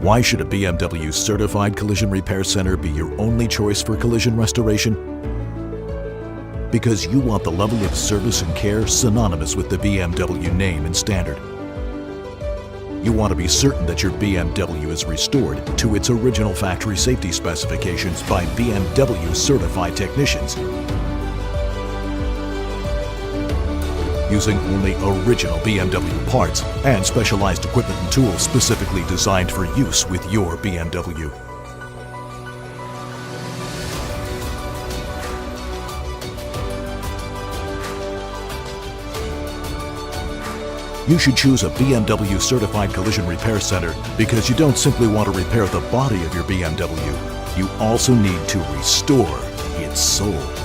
Why should a BMW certified collision repair center be your only choice for collision restoration? Because you want the level of service and care synonymous with the BMW name and standard. You want to be certain that your BMW is restored to its original factory safety specifications by BMW certified technicians, using only original BMW parts and specialized equipment and tools specifically designed for use with your BMW. You should choose a BMW certified collision repair center because you don't simply want to repair the body of your BMW. You also need to restore its soul.